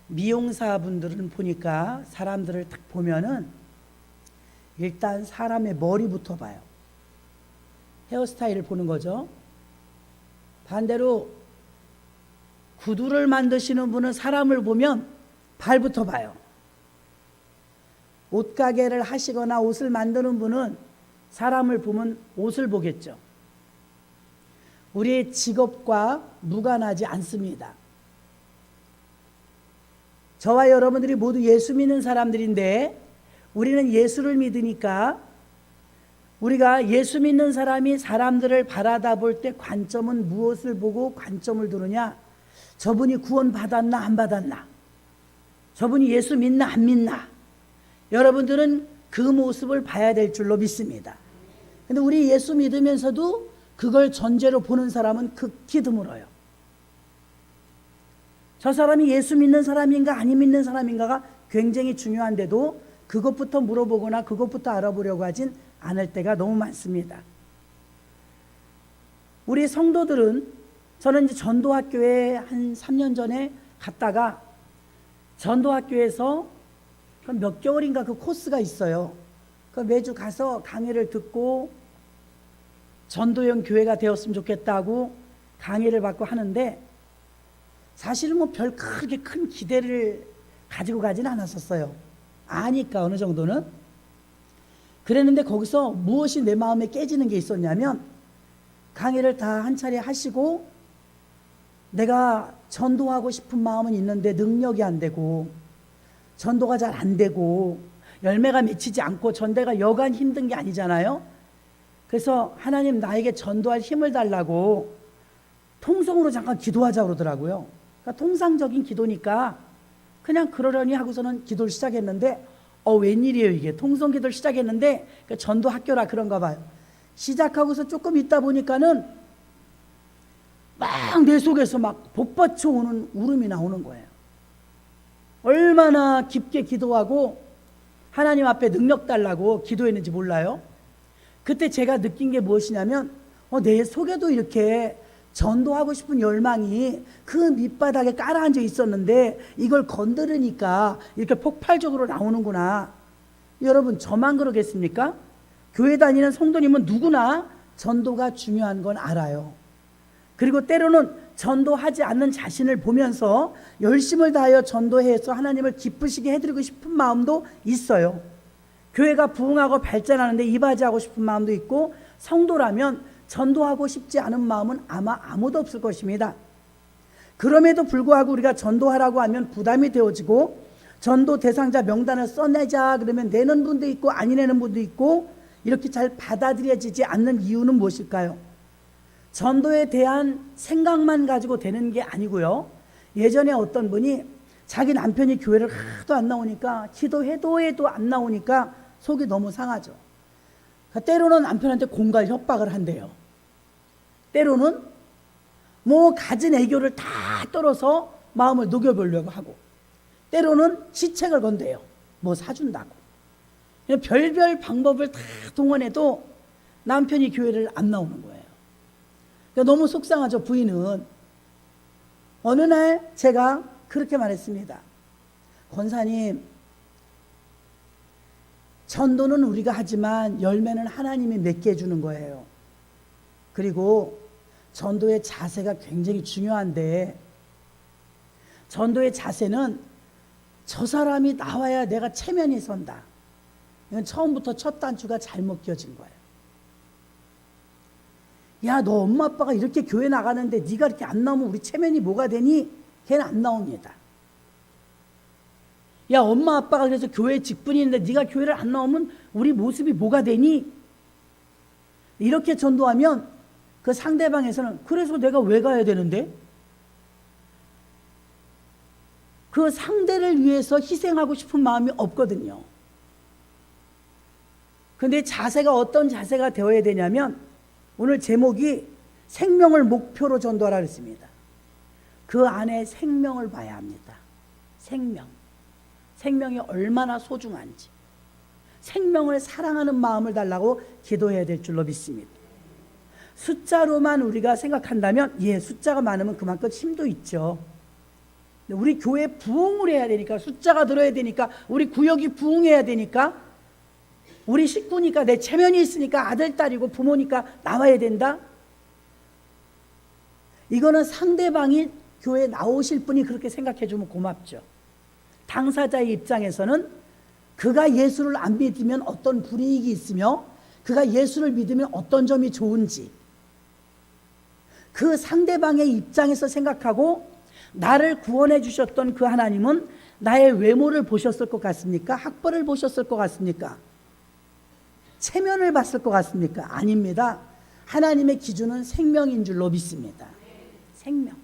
미용사분들은 보니까 사람들을 딱 보면은 일단 사람의 머리부터 봐요. 헤어스타일을 보는 거죠. 반대로 구두를 만드시는 분은 사람을 보면 발부터 봐요. 옷가게를 하시거나 옷을 만드는 분은 사람을 보면 옷을 보겠죠. 우리의 직업과 무관하지 않습니다. 저와 여러분들이 모두 예수 믿는 사람들인데 우리는 예수를 믿으니까 우리가 예수 믿는 사람이 사람들을 바라다 볼 때 관점은 무엇을 보고 관점을 두느냐? 저분이 구원 받았나 안 받았나? 저분이 예수 믿나 안 믿나? 여러분들은 그 모습을 봐야 될 줄로 믿습니다. 근데 우리 예수 믿으면서도 그걸 전제로 보는 사람은 극히 드물어요. 저 사람이 예수 믿는 사람인가 안 믿는 사람인가가 굉장히 중요한데도 그것부터 물어보거나 그것부터 알아보려고 하진 않을 때가 너무 많습니다. 우리 성도들은 저는 이제 전도학교에 한 3년 전에 갔다가 전도학교에서 몇 개월인가 그 코스가 있어요. 그 매주 가서 강의를 듣고 전도형 교회가 되었으면 좋겠다고 강의를 받고 하는데 사실은 뭐 별 그렇게 큰 기대를 가지고 가진 않았었어요. 아니까 어느 정도는. 그랬는데 거기서 무엇이 내 마음에 깨지는 게 있었냐면 강의를 다 한 차례 하시고 내가 전도하고 싶은 마음은 있는데 능력이 안 되고 전도가 잘 안 되고 열매가 맺히지 않고 전도가 여간 힘든 게 아니잖아요. 그래서 하나님 나에게 전도할 힘을 달라고 통성으로 잠깐 기도하자고 그러더라고요. 그러니까 통상적인 기도니까 그냥 그러려니 하고서는 기도를 시작했는데 웬일이에요 이게. 통성 기도를 시작했는데 그러니까 전도 학교라 그런가 봐요. 시작하고서 조금 있다 보니까는 막 내 속에서 막 복받쳐 오는 울음이 나오는 거예요. 얼마나 깊게 기도하고 하나님 앞에 능력 달라고 기도했는지 몰라요. 그때 제가 느낀 게 무엇이냐면 내 속에도 이렇게 전도하고 싶은 열망이 그 밑바닥에 깔아앉아 있었는데 이걸 건드리니까 이렇게 폭발적으로 나오는구나. 여러분 저만 그러겠습니까? 교회 다니는 성도님은 누구나 전도가 중요한 건 알아요. 그리고 때로는 전도하지 않는 자신을 보면서 열심을 다하여 전도해서 하나님을 기쁘시게 해드리고 싶은 마음도 있어요. 교회가 부흥하고 발전하는데 이바지하고 싶은 마음도 있고 성도라면 전도하고 싶지 않은 마음은 아마 아무도 없을 것입니다. 그럼에도 불구하고 우리가 전도하라고 하면 부담이 되어지고 전도 대상자 명단을 써내자 그러면 내는 분도 있고 안 내는 분도 있고 이렇게 잘 받아들여지지 않는 이유는 무엇일까요? 전도에 대한 생각만 가지고 되는 게 아니고요. 예전에 어떤 분이 자기 남편이 교회를 하도 안 나오니까 기도해도 안 나오니까 속이 너무 상하죠. 때로는 남편한테 공갈 협박을 한대요. 때로는 뭐 가진 애교를 다 떨어서 마음을 녹여보려고 하고 때로는 시책을 건대요. 뭐 사준다고. 별별 방법을 다 동원해도 남편이 교회를 안 나오는 거예요. 그러니까 너무 속상하죠. 부인은. 어느 날 제가 그렇게 말했습니다. 권사님, 전도는 우리가 하지만 열매는 하나님이 맺게 해주는 거예요. 그리고 전도의 자세가 굉장히 중요한데 전도의 자세는 저 사람이 나와야 내가 체면이 선다. 이건 처음부터 첫 단추가 잘못 껴진 거예요. 야, 너 엄마 아빠가 이렇게 교회 나가는데 네가 이렇게 안 나오면 우리 체면이 뭐가 되니? 걔는 안 나옵니다. 야, 엄마 아빠가 그래서 교회 직분인데 네가 교회를 안 나오면 우리 모습이 뭐가 되니? 이렇게 전도하면 그 상대방에서는 그래서 내가 왜 가야 되는데? 그 상대를 위해서 희생하고 싶은 마음이 없거든요. 근데 자세가 어떤 자세가 되어야 되냐면 오늘 제목이 생명을 목표로 전도하라 그랬습니다. 그 안에 생명을 봐야 합니다. 생명이 얼마나 소중한지 생명을 사랑하는 마음을 달라고 기도해야 될 줄로 믿습니다. 숫자로만 우리가 생각한다면 숫자가 많으면 그만큼 힘도 있죠. 우리 교회 부흥을 해야 되니까, 숫자가 들어야 되니까, 우리 구역이 부흥해야 되니까, 우리 식구니까, 내 체면이 있으니까, 아들, 딸이고 부모니까 나와야 된다. 이거는 상대방이 교회에 나오실 분이 그렇게 생각해 주면 고맙죠. 당사자의 입장에서는 그가 예수를 안 믿으면 어떤 불이익이 있으며, 그가 예수를 믿으면 어떤 점이 좋은지, 그 상대방의 입장에서 생각하고, 나를 구원해 주셨던 그 하나님은 나의 외모를 보셨을 것 같습니까? 학벌을 보셨을 것 같습니까? 체면을 봤을 것 같습니까? 아닙니다. 하나님의 기준은 생명인 줄로 믿습니다. 생명.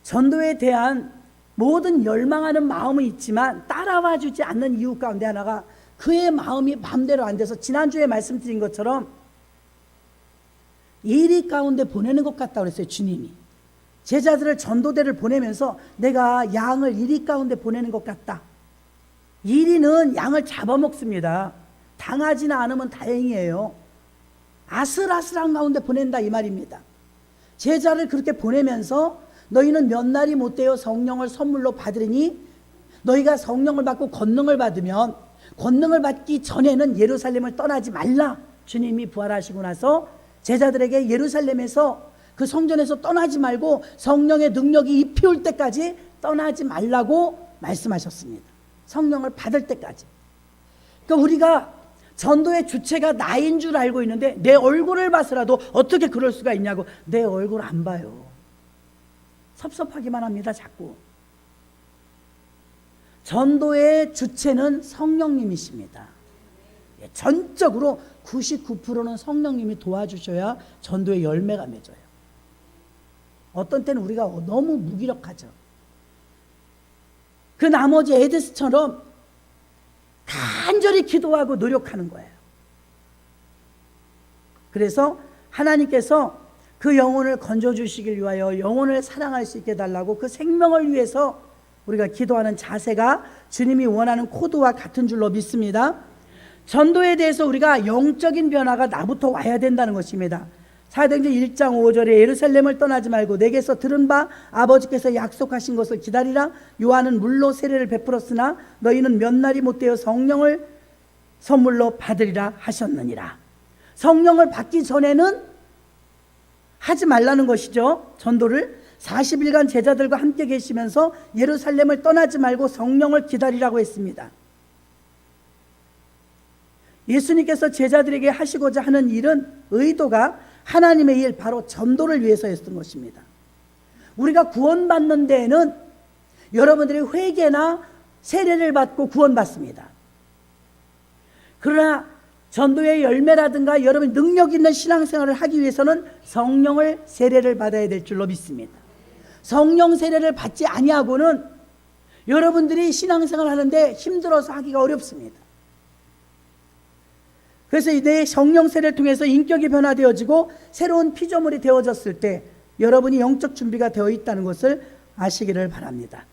전도에 대한 모든 열망하는 마음은 있지만 따라와 주지 않는 이유 가운데 하나가, 그의 마음이 마음대로 안 돼서, 지난주에 말씀드린 것처럼 예리 가운데 보내는 것 같다고 그랬어요. 주님이 제자들을 전도대를 보내면서 내가 양을 이리 가운데 보내는 것 같다. 이리는 양을 잡아먹습니다. 당하지는 않으면 다행이에요. 아슬아슬한 가운데 보낸다 이 말입니다. 제자를 그렇게 보내면서 너희는 몇 날이 못되어 성령을 선물로 받으리니, 너희가 성령을 받고 권능을 받으면, 권능을 받기 전에는 예루살렘을 떠나지 말라. 주님이 부활하시고 나서 제자들에게 예루살렘에서, 그 성전에서 떠나지 말고 성령의 능력이 입히올 때까지 떠나지 말라고 말씀하셨습니다. 성령을 받을 때까지. 그러니까 우리가 전도의 주체가 나인 줄 알고 있는데, 내 얼굴을 봐서라도 어떻게 그럴 수가 있냐고. 내 얼굴 안 봐요. 섭섭하기만 합니다. 자꾸. 전도의 주체는 성령님이십니다. 전적으로 99%는 성령님이 도와주셔야 전도의 열매가 맺어요. 어떤 때는 우리가 너무 무기력하죠. 그 나머지 에데스처럼 간절히 기도하고 노력하는 거예요. 그래서 하나님께서 그 영혼을 건져주시길 위하여 영혼을 사랑할 수 있게 해달라고, 그 생명을 위해서 우리가 기도하는 자세가 주님이 원하는 코드와 같은 줄로 믿습니다. 전도에 대해서 우리가 영적인 변화가 나부터 와야 된다는 것입니다. 사도행전 1장 5절에 예루살렘을 떠나지 말고 내게서 들은 바 아버지께서 약속하신 것을 기다리라. 요한은 물로 세례를 베풀었으나 너희는 몇 날이 못되어 성령을 선물로 받으리라 하셨느니라. 성령을 받기 전에는 하지 말라는 것이죠. 전도를 40일간 제자들과 함께 계시면서 예루살렘을 떠나지 말고 성령을 기다리라고 했습니다. 예수님께서 제자들에게 하시고자 하는 일은, 의도가 하나님의 일, 바로 전도를 위해서였던 것입니다. 우리가 구원받는 데에는 여러분들이 회개나 세례를 받고 구원받습니다. 그러나 전도의 열매라든가 여러분 능력 있는 신앙생활을 하기 위해서는 성령을 세례를 받아야 될 줄로 믿습니다. 성령 세례를 받지 아니하고는 여러분들이 신앙생활 하는데 힘들어서 하기가 어렵습니다. 그래서 내 성령 세례를 통해서 인격이 변화되어지고 새로운 피조물이 되어졌을 때 여러분이 영적 준비가 되어 있다는 것을 아시기를 바랍니다.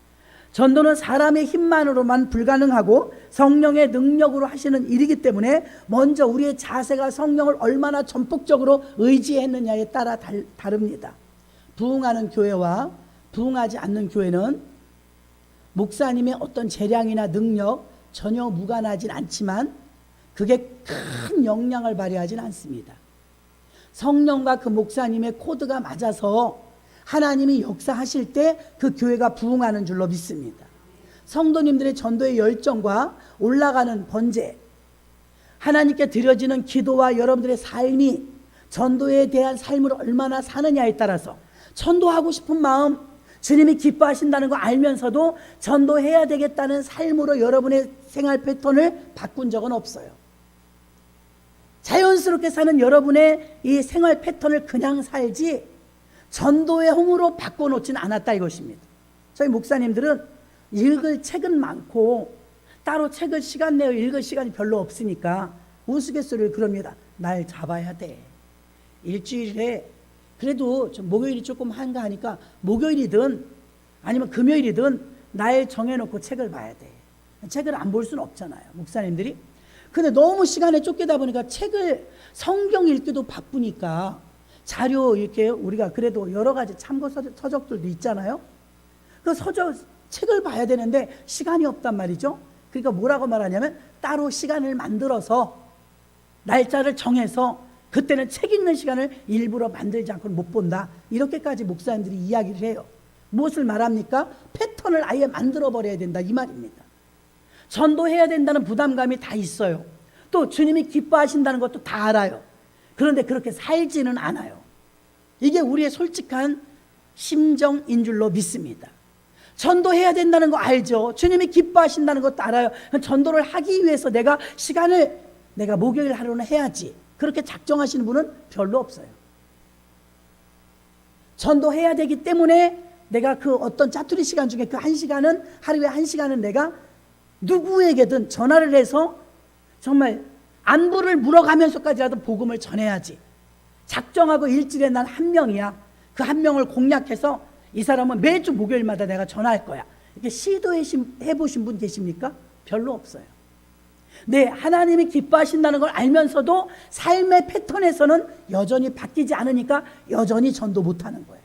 전도는 사람의 힘만으로만 불가능하고 성령의 능력으로 하시는 일이기 때문에 먼저 우리의 자세가 성령을 얼마나 전폭적으로 의지했느냐에 따라 다릅니다. 부흥하는 교회와 부흥하지 않는 교회는 목사님의 어떤 재량이나 능력 전혀 무관하진 않지만 그게 큰 영향을 발휘하진 않습니다. 성령과 그 목사님의 코드가 맞아서 하나님이 역사하실 때 그 교회가 부흥하는 줄로 믿습니다. 성도님들의 전도의 열정과 올라가는 번제, 하나님께 드려지는 기도와 여러분들의 삶이 전도에 대한 삶을 얼마나 사느냐에 따라서, 전도하고 싶은 마음, 주님이 기뻐하신다는 거 알면서도 전도해야 되겠다는 삶으로 여러분의 생활 패턴을 바꾼 적은 없어요. 자연스럽게 사는 여러분의 이 생활 패턴을 그냥 살지 전도의 홍으로 바꿔놓지는 않았다 이것입니다. 저희 목사님들은 읽을 책은 많고 따로 책을 시간 내어 읽을 시간이 별로 없으니까 우스갯소리를 그럽니다. 날 잡아야 돼. 일주일에 그래도 좀 목요일이 조금 한가하니까 목요일이든 아니면 금요일이든 날 정해놓고 책을 봐야 돼. 책을 안 볼 수는 없잖아요, 목사님들이. 근데 너무 시간에 쫓기다 보니까 책을, 성경 읽기도 바쁘니까 자료 이렇게 우리가 그래도 여러 가지 참고 서적들도 있잖아요. 그 책을 봐야 되는데 시간이 없단 말이죠. 그러니까 뭐라고 말하냐면 따로 시간을 만들어서 날짜를 정해서 그때는 책 읽는 시간을 일부러 만들지 않고는 못 본다. 이렇게까지 목사님들이 이야기를 해요. 무엇을 말합니까? 패턴을 아예 만들어 버려야 된다 이 말입니다. 전도해야 된다는 부담감이 다 있어요. 또 주님이 기뻐하신다는 것도 다 알아요. 그런데 그렇게 살지는 않아요. 이게 우리의 솔직한 심정인 줄로 믿습니다. 전도해야 된다는 거 알죠. 주님이 기뻐하신다는 것도 알아요. 전도를 하기 위해서 내가 목요일 하루는 해야지, 그렇게 작정하시는 분은 별로 없어요. 전도해야 되기 때문에 내가 그 어떤 짜투리 시간 중에 그 1시간은, 하루에 1시간은 내가 누구에게든 전화를 해서 정말 안부를 물어가면서까지라도 복음을 전해야지, 작정하고 일주일에 난 1명이야. 그 1명을 공략해서 이 사람은 매주 목요일마다 내가 전화할 거야. 이렇게 시도해보신 분 계십니까? 별로 없어요. 네, 하나님이 기뻐하신다는 걸 알면서도 삶의 패턴에서는 여전히 바뀌지 않으니까 여전히 전도 못하는 거예요.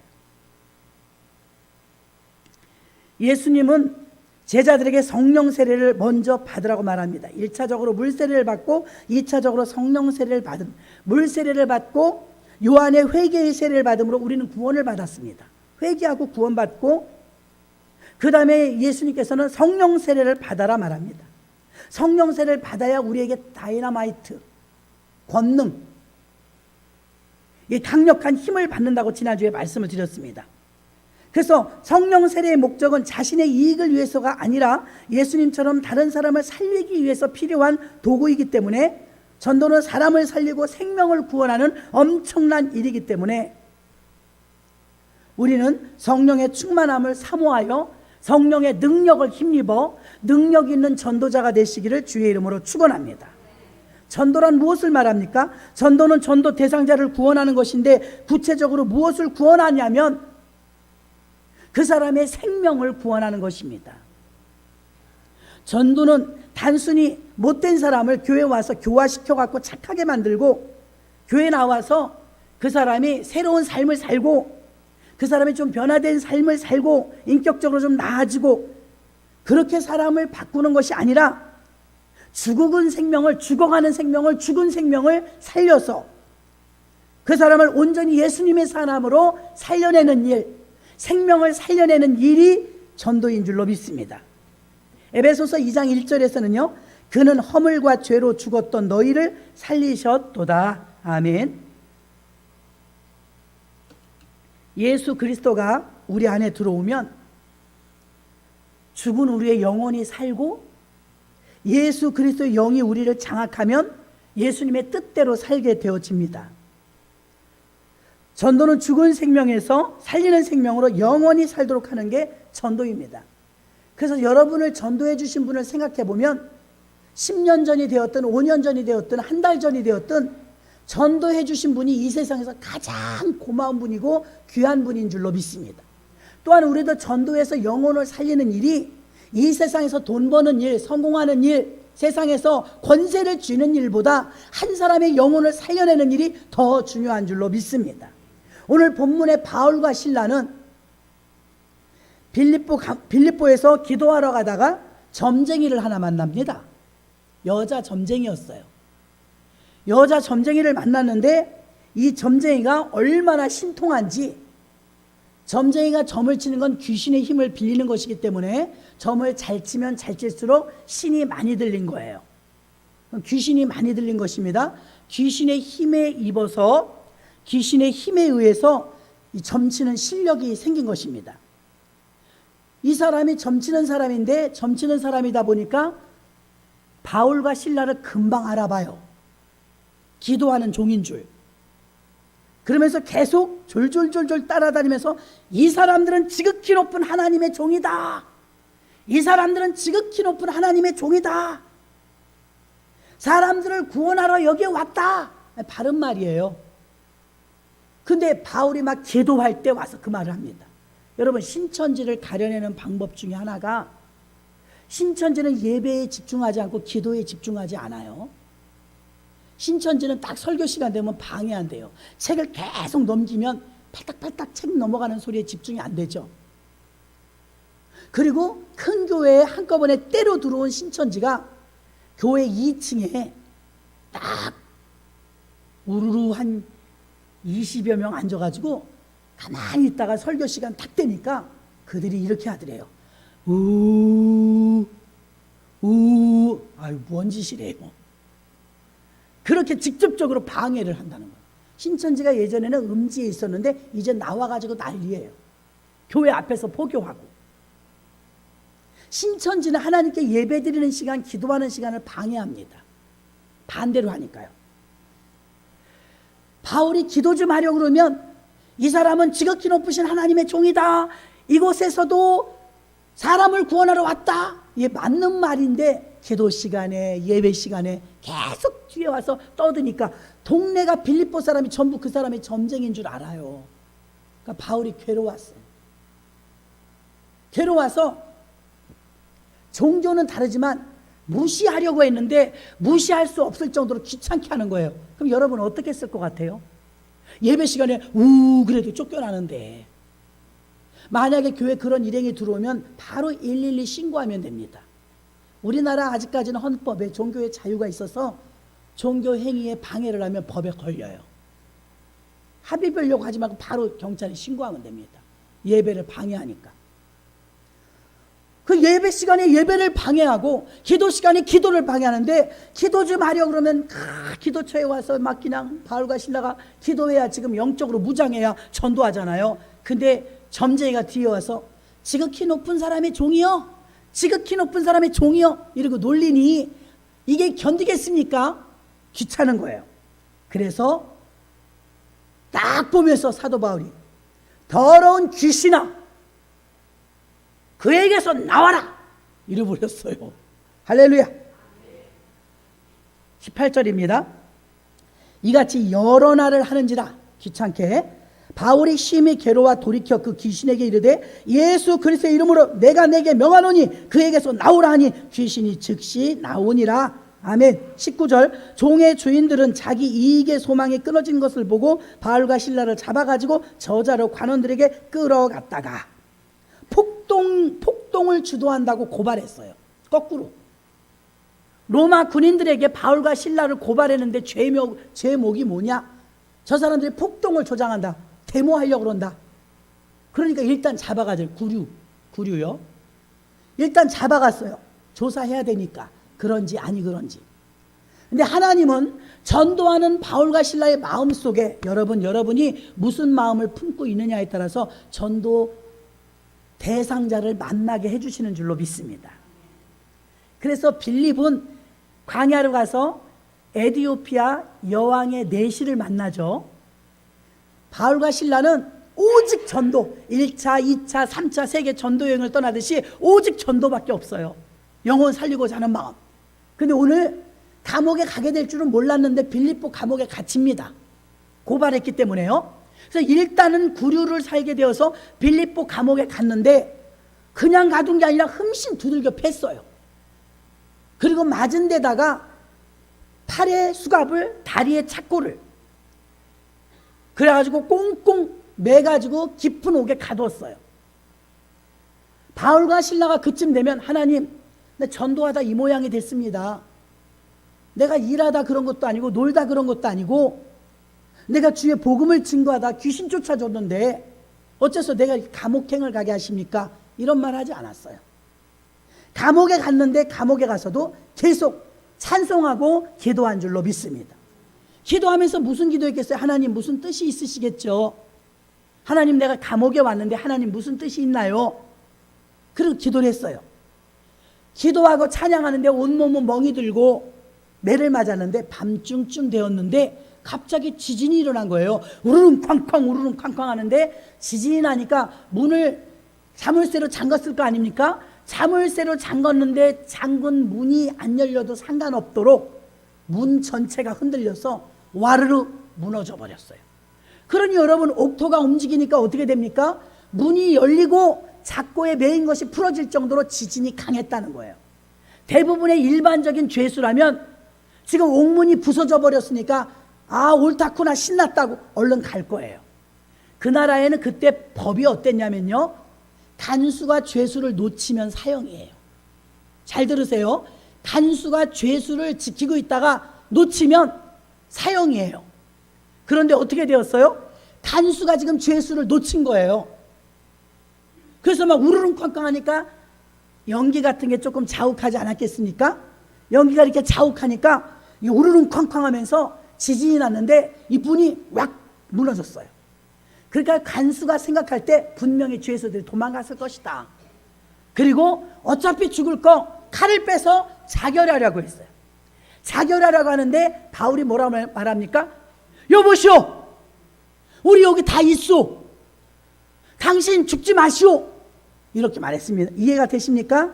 예수님은 제자들에게 성령 세례를 먼저 받으라고 말합니다. 1차적으로 물 세례를 받고 2차적으로 성령 세례를 받은, 물 세례를 받고 요한의 회개의 세례를 받음으로 우리는 구원을 받았습니다. 회개하고 구원받고 그 다음에 예수님께서는 성령 세례를 받아라 말합니다. 성령 세례를 받아야 우리에게 다이너마이트, 권능, 강력한 힘을 받는다고 지난주에 말씀을 드렸습니다. 그래서 성령 세례의 목적은 자신의 이익을 위해서가 아니라 예수님처럼 다른 사람을 살리기 위해서 필요한 도구이기 때문에, 전도는 사람을 살리고 생명을 구원하는 엄청난 일이기 때문에 우리는 성령의 충만함을 사모하여 성령의 능력을 힘입어 능력 있는 전도자가 되시기를 주의 이름으로 축원합니다. 전도란 무엇을 말합니까? 전도는 전도 대상자를 구원하는 것인데, 구체적으로 무엇을 구원하냐면 그 사람의 생명을 구원하는 것입니다. 전도는 단순히 못된 사람을 교회에 와서 교화시켜 갖고 착하게 만들고, 교회에 나와서 그 사람이 새로운 삶을 살고, 그 사람이 좀 변화된 삶을 살고 인격적으로 좀 나아지고, 그렇게 사람을 바꾸는 것이 아니라 죽어가는 생명을, 죽은 생명을 살려서 그 사람을 온전히 예수님의 사람으로 살려내는 일, 생명을 살려내는 일이 전도인 줄로 믿습니다. 에베소서 2장 1절에서는요, 그는 허물과 죄로 죽었던 너희를 살리셨도다. 아멘. 예수 그리스도가 우리 안에 들어오면 죽은 우리의 영혼이 살고, 예수 그리스도의 영이 우리를 장악하면 예수님의 뜻대로 살게 되어집니다. 전도는 죽은 생명에서 살리는 생명으로 영원히 살도록 하는 게 전도입니다. 그래서 여러분을 전도해 주신 분을 생각해 보면 10년 전이 되었든 5년 전이 되었든 한 달 전이 되었든 전도해 주신 분이 이 세상에서 가장 고마운 분이고 귀한 분인 줄로 믿습니다. 또한 우리도 전도해서 영혼을 살리는 일이 이 세상에서 돈 버는 일, 성공하는 일, 세상에서 권세를 쥐는 일보다 한 사람의 영혼을 살려내는 일이 더 중요한 줄로 믿습니다. 오늘 본문의 바울과 실라는 빌립보에서 기도하러 가다가 점쟁이를 하나 만납니다. 여자 점쟁이였어요. 여자 점쟁이를 만났는데 이 점쟁이가 얼마나 신통한지, 점쟁이가 점을 치는 건 귀신의 힘을 빌리는 것이기 때문에 점을 잘 치면 잘 칠수록 신이 많이 들린 거예요. 귀신이 많이 들린 것입니다. 귀신의 힘에 입어서, 귀신의 힘에 의해서 이 점치는 실력이 생긴 것입니다. 이 사람이 점치는 사람인데, 점치는 사람이다 보니까 바울과 실라를 금방 알아봐요. 기도하는 종인 줄. 그러면서 계속 졸졸졸졸 따라다니면서 이 사람들은 지극히 높은 하나님의 종이다. 이 사람들은 지극히 높은 하나님의 종이다. 사람들을 구원하러 여기에 왔다. 바른 말이에요. 근데 바울이 막 기도할 때 와서 그 말을 합니다. 여러분, 신천지를 가려내는 방법 중에 하나가, 신천지는 예배에 집중하지 않고 기도에 집중하지 않아요. 신천지는 딱 설교 시간 되면 방해한대요. 책을 계속 넘기면 팔딱팔딱 책 넘어가는 소리에 집중이 안 되죠. 그리고 큰 교회에 한꺼번에 때로 들어온 신천지가 교회 2층에 딱 우르르 한 20여 명 앉아가지고 가만히 있다가 설교 시간 딱 되니까 그들이 이렇게 하더래요. 아유, 뭔 짓이래요. 그렇게 직접적으로 방해를 한다는 거예요. 신천지가 예전에는 음지에 있었는데 이제 나와가지고 난리예요. 교회 앞에서 포교하고. 신천지는 하나님께 예배드리는 시간, 기도하는 시간을 방해합니다. 반대로 하니까요. 바울이 기도 좀 하려고 그러면 이 사람은 지극히 높으신 하나님의 종이다. 이곳에서도 사람을 구원하러 왔다. 이게 맞는 말인데 기도 시간에 예배 시간에 계속 뒤에 와서 떠드니까 동네가 빌립보 사람이 전부 그 사람의 점쟁인 줄 알아요. 그러니까 바울이 괴로웠어요. 괴로워서 종교는 다르지만 무시하려고 했는데 무시할 수 없을 정도로 귀찮게 하는 거예요. 그럼 여러분 어떻게 했을 것 같아요? 예배 시간에 그래도 쫓겨나는데 만약에 교회 그런 일행이 들어오면 바로 112 신고하면 됩니다. 우리나라 아직까지는 헌법에 종교의 자유가 있어서 종교 행위에 방해를 하면 법에 걸려요. 합의 보려고 하지 말고 바로 경찰에 신고하면 됩니다. 예배를 방해하니까. 그 예배 시간에 예배를 방해하고 기도 시간에 기도를 방해하는데 기도 좀 하려고 그러면 기도처에 와서 막 그냥 바울과 실라가 기도해야 지금 영적으로 무장해야 전도하잖아요. 근데 점쟁이가 뒤에 와서 지극히 높은 사람의 종이요, 지극히 높은 사람의 종이요 이러고 놀리니 이게 견디겠습니까? 귀찮은 거예요. 그래서 딱 보면서 사도 바울이 더러운 귀신아 그에게서 나와라 이래버렸어요. 할렐루야. 18절입니다. 이같이 여러 날을 하는지라 귀찮게 바울이 심히 괴로워 돌이켜 그 귀신에게 이르되 예수 그리스도의 이름으로 내가 내게 명하노니 그에게서 나오라 하니 귀신이 즉시 나오니라. 아멘. 19절 종의 주인들은 자기 이익의 소망이 끊어진 것을 보고 바울과 실라를 잡아가지고 저자로 관원들에게 끌어갔다가 폭동을 주도한다고 고발했어요. 거꾸로 로마 군인들에게 바울과 실라를 고발했는데 제목이 뭐냐? 저 사람들이 폭동을 조장한다, 데모하려고 그런다. 그러니까 일단 잡아가죠. 구류요. 일단 잡아갔어요. 조사해야 되니까 그런지 아니 그런지. 근데 하나님은 전도하는 바울과 실라의 마음속에 여러분이 무슨 마음을 품고 있느냐에 따라서 전도 대상자를 만나게 해주시는 줄로 믿습니다. 그래서 빌립은 광야로 가서 에티오피아 여왕의 내시를 만나죠. 바울과 실라는 오직 전도, 1차, 2차, 3차 세계 전도 여행을 떠나듯이 오직 전도밖에 없어요. 영혼 살리고자 하는 마음. 근데 오늘 감옥에 가게 될 줄은 몰랐는데 빌립보 감옥에 갇힙니다. 고발했기 때문에요. 그래서 일단은 구류를 살게 되어서 빌립보 감옥에 갔는데 그냥 가둔 게 아니라 흠씬 두들겨 팼어요. 그리고 맞은 데다가 팔에 수갑을, 다리에 착고를 그래가지고 꽁꽁 매가지고 깊은 옥에 가두었어요. 바울과 실라가 그쯤 되면 하나님, 나 전도하다 이 모양이 됐습니다. 내가 일하다 그런 것도 아니고 놀다 그런 것도 아니고 내가 주의 복음을 증거하다 귀신 쫓아줬는데 어째서 내가 감옥행을 가게 하십니까? 이런 말 하지 않았어요. 감옥에 갔는데 감옥에 가서도 계속 찬송하고 기도한 줄로 믿습니다. 기도하면서 무슨 기도했겠어요? 하나님 무슨 뜻이 있으시겠죠? 하나님 내가 감옥에 왔는데 하나님 무슨 뜻이 있나요? 그리고 기도를 했어요. 기도하고 찬양하는데 온몸은 멍이 들고 매를 맞았는데 밤중쯤 되었는데 갑자기 지진이 일어난 거예요. 우르릉 쾅쾅 우르릉 쾅쾅 하는데 지진이 나니까 문을 자물쇠로 잠갔을 거 아닙니까? 자물쇠로 잠갔는데 잠근 문이 안 열려도 상관없도록 문 전체가 흔들려서 와르르 무너져 버렸어요. 그러니 여러분 옥토가 움직이니까 어떻게 됩니까? 문이 열리고 작고에 매인 것이 풀어질 정도로 지진이 강했다는 거예요. 대부분의 일반적인 죄수라면 지금 옥문이 부서져 버렸으니까 아, 옳다구나, 신났다고 얼른 갈 거예요. 그 나라에는 그때 법이 어땠냐면요, 간수가 죄수를 놓치면 사형이에요. 잘 들으세요. 간수가 죄수를 지키고 있다가 놓치면 사형이에요. 그런데 어떻게 되었어요? 간수가 지금 죄수를 놓친 거예요. 그래서 막 우르릉쾅쾅 하니까 연기 같은 게 조금 자욱하지 않았겠습니까? 연기가 이렇게 자욱하니까 우르릉쾅쾅 하면서 지진이 났는데 이 분이 왁 무너졌어요. 그러니까 간수가 생각할 때 분명히 죄수들이 도망갔을 것이다. 그리고 어차피 죽을 거 칼을 빼서 자결하려고 했어요. 자결하려고 하는데 바울이 뭐라고 말합니까? 여보시오, 우리 여기 다 있소. 당신 죽지 마시오. 이렇게 말했습니다. 이해가 되십니까?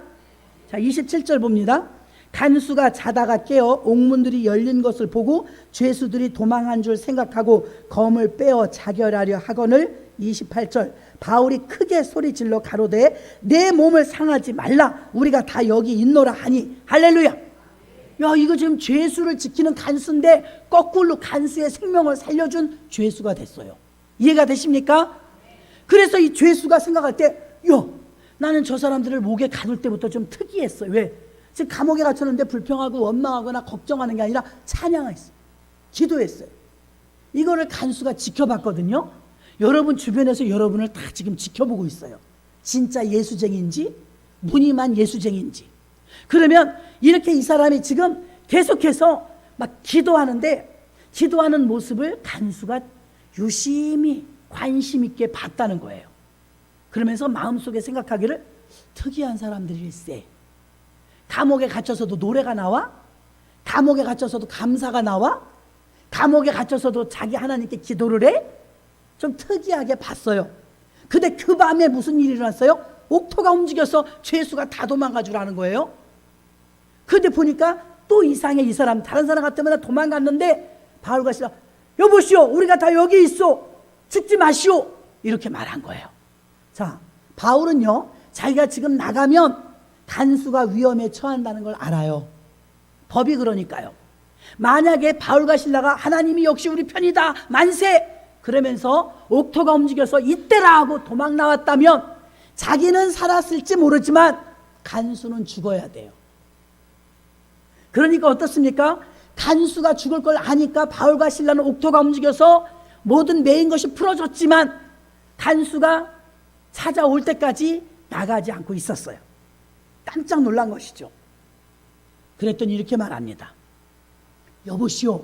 자, 27절 봅니다. 간수가 자다가 깨어 옥문들이 열린 것을 보고 죄수들이 도망한 줄 생각하고 검을 빼어 자결하려 하거늘 28절 바울이 크게 소리질러 가로되 내 몸을 상하지 말라, 우리가 다 여기 있노라 하니. 할렐루야. 야, 이거 지금 죄수를 지키는 간수인데 거꾸로 간수의 생명을 살려준 죄수가 됐어요. 이해가 되십니까? 그래서 이 죄수가 생각할 때, 야, 나는 저 사람들을 목에 가둘 때부터 좀 특이했어요. 왜? 지금 감옥에 갇혔는데 불평하고 원망하거나 걱정하는 게 아니라 찬양했어요. 기도했어요. 이거를 간수가 지켜봤거든요. 여러분 주변에서 여러분을 다 지금 지켜보고 있어요. 진짜 예수쟁이인지 무늬만 예수쟁이인지. 그러면 이렇게 이 사람이 지금 계속해서 막 기도하는데 기도하는 모습을 간수가 유심히 관심 있게 봤다는 거예요. 그러면서 마음속에 생각하기를 특이한 사람들일세. 감옥에 갇혀서도 노래가 나와? 감옥에 갇혀서도 감사가 나와? 감옥에 갇혀서도 자기 하나님께 기도를 해? 좀 특이하게 봤어요. 근데 그 밤에 무슨 일이 일어났어요? 옥토가 움직여서 죄수가 다 도망가 주라는 거예요. 근데 보니까 또 이상해. 이 사람 다른 사람 같으면 도망갔는데 바울과 시라, 여보시오, 우리가 다 여기 있어. 죽지 마시오. 이렇게 말한 거예요. 자, 바울은요, 자기가 지금 나가면 간수가 위험에 처한다는 걸 알아요. 법이 그러니까요. 만약에 바울과 실라가 하나님이 역시 우리 편이다 만세 그러면서 옥토가 움직여서 이때라 하고 도망 나왔다면 자기는 살았을지 모르지만 간수는 죽어야 돼요. 그러니까 어떻습니까? 간수가 죽을 걸 아니까 바울과 실라는 옥토가 움직여서 모든 매인 것이 풀어졌지만 간수가 찾아올 때까지 나가지 않고 있었어요. 깜짝 놀란 것이죠. 그랬더니 이렇게 말합니다. 여보시오,